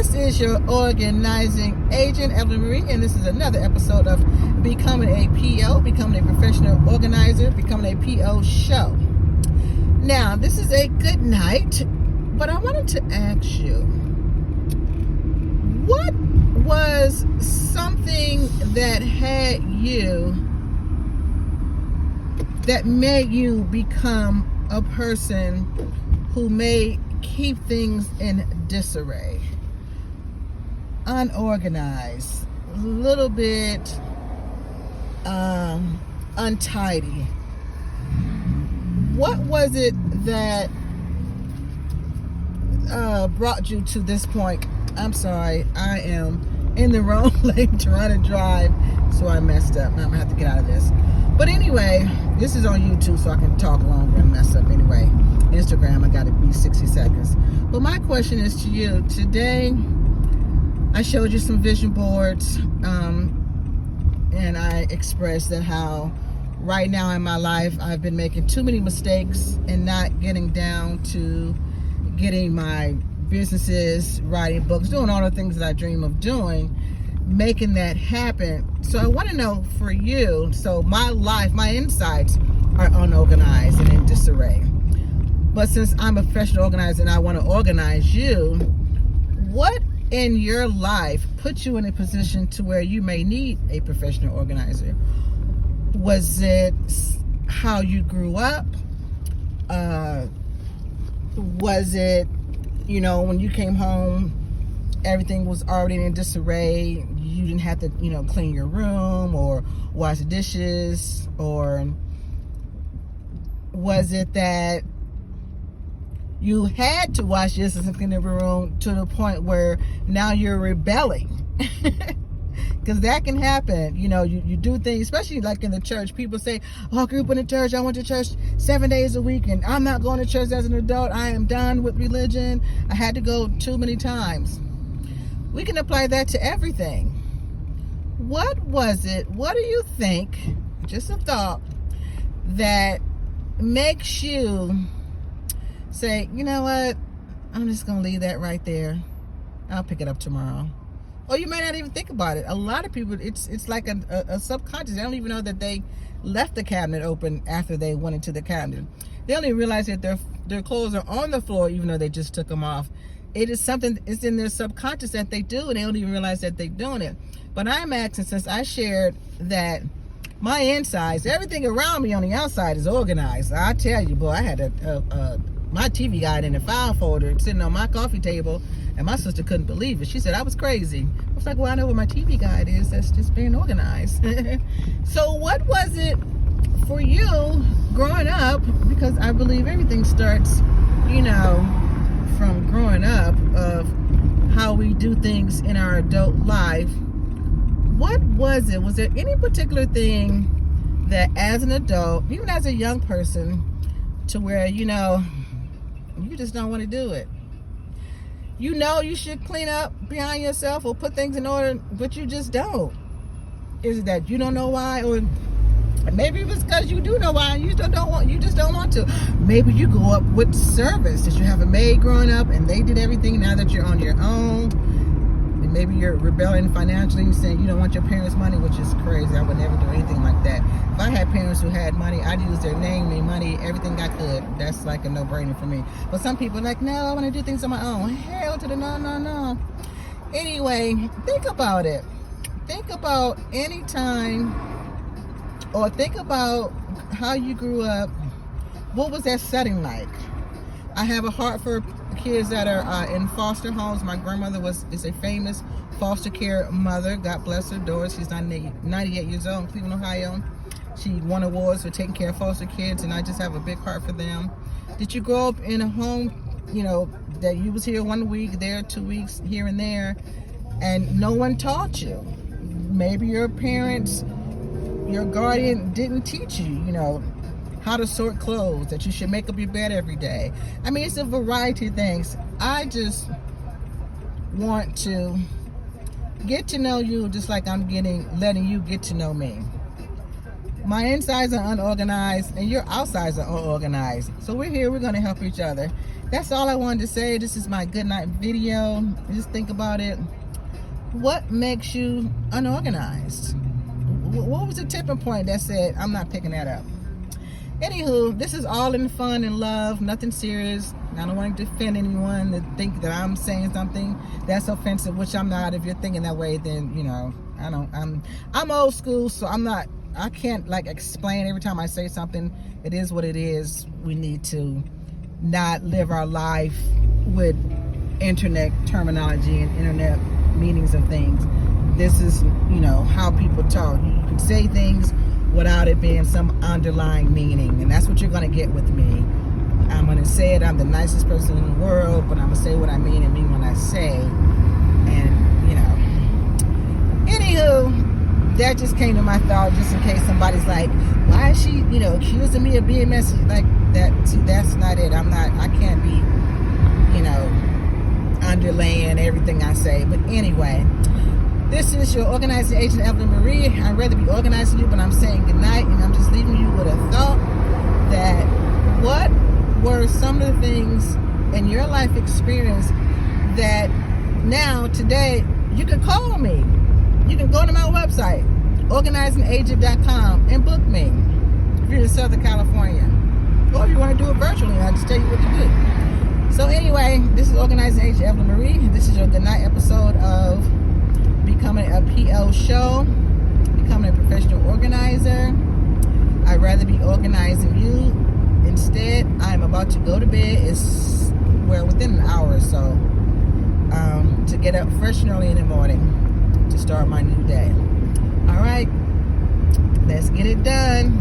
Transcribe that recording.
This is your organizing agent, Evelyn Marie, and this is another episode of Becoming a PO, Becoming a Professional Organizer, Becoming a PO show. Now, this is a good night, but I wanted to ask you, what was something that made you become a person who may keep things in disarray, unorganized, a little bit untidy? What was it that brought you to this point? I'm sorry, I am in the wrong lane trying to drive, so I messed up. I'm gonna have to get out of this. But anyway, this is on YouTube, so I can talk longer and mess up anyway. Instagram, I gotta be 60 seconds. But my question is to you. Today, I showed you some vision boards, and I expressed that how right now in my life, I've been making too many mistakes and not getting down to getting my businesses, writing books, doing all the things that I dream of doing, making that happen. So I want to know for you, so my life, my insides are unorganized and in disarray. But since I'm a professional organizer and I want to organize you, what in your life puts you in a position to where you may need a professional organizer? Was it how you grew up? Was it, when you came home, everything was already in disarray? You didn't have to, clean your room or wash the dishes? Or was it that you had to wash dishes and clean your room to the point where now you're rebelling? Because that can happen. You do things, especially like in the church. People say, I grew up in the church. I went to church 7 days a week, and I'm not going to church as an adult. I am done with religion. I had to go too many times. We can apply that to everything. What was it? What do you think, just a thought, that makes you say, you know what, I'm just going to leave that right there. I'll pick it up tomorrow. Or you may not even think about it. A lot of people, it's like a subconscious. They don't even know that they left the cabinet open after they went into the cabinet. They don't even realize that their clothes are on the floor, even though they just took them off. It is something, it's in their subconscious that they do, and they don't even realize that they're doing it. But I'm asking, since I shared that my insides, everything around me on the outside is organized. I tell you, boy, I had my TV guide in a file folder sitting on my coffee table, and my sister couldn't believe it. She said I was crazy. I was like, well, I know where my TV guide is. That's just being organized. So what was it for you growing up? Because I believe everything starts, from growing up, of how we do things in our adult life. What was it? Was there any particular thing that as an adult, even as a young person, to where, you just don't want to do it? You should clean up behind yourself or put things in order, but you just don't. Is it that you don't know why? Or maybe it was because you do know why and you just don't want to. Maybe you grew up with service. Did you have a maid growing up and they did everything? Now that you're on your own, and maybe you're rebelling financially, you're saying you don't want your parents' money, which is crazy. I would never do anything like that. If I had parents who had money, I'd use their name, their money, everything I could. That's like a no-brainer for me. But some people are like, no, I want to do things on my own. Hell to the no. Anyway, think about it. Think about any time, or think about how you grew up. What was that setting like? I have a heart for kids that are in foster homes. My grandmother is a famous foster care mother. God bless her, Doris. She's 98 years old in Cleveland, Ohio. She won awards for taking care of foster kids, and I just have a big heart for them. Did you grow up in a home, that you was here 1 week, there 2 weeks, here and there, and no one taught you? Maybe your parents, your guardian didn't teach you, how to sort clothes, that you should make up your bed every day. I mean, it's a variety of things. I just want to get to know you just like I'm letting you get to know me. My insides are unorganized and your outsides are unorganized. So we're here, we're going to help each other. That's all I wanted to say. This is my good night video. Just think about it. What makes you unorganized? What was the tipping point that said, I'm not picking that up? Anywho, this is all in fun and love, nothing serious. I don't want to defend anyone that think that I'm saying something that's offensive, which I'm not. If you're thinking that way, then, you know, I'm old school, so I can't like explain every time I say something. It is what it is. We need to not live our life with internet terminology and internet meanings of things. This is, you know, how people talk. You can say things without it being some underlying meaning, and that's what you're going to get with me. I'm going to say it. I'm the nicest person in the world, but I'm going to say what I mean and mean when I say. And, you know, anywho, that just came to my thought, just in case somebody's like, why is she, you know, accusing me of being messy like that? See, that's not it. I can't be, you know, underlaying everything I say. But anyway, this is your organizing agent, Evelyn Marie. I'd rather be organizing you, but I'm saying goodnight, and I'm just leaving you with a thought that what were some of the things in your life experience that now, today, you can call me. You can go to my website, organizingagent.com, and book me if you're in Southern California. Or if you want to do it virtually, I'll just tell you what to do. So anyway, this is Organizing Agent Evelyn Marie. This is your goodnight episode of Becoming a PO show, becoming a professional organizer. I'd rather be organizing you. Instead, I'm about to go to bed. It's within an hour or so, to get up fresh and early in the morning to start my new day. All right, let's get it done.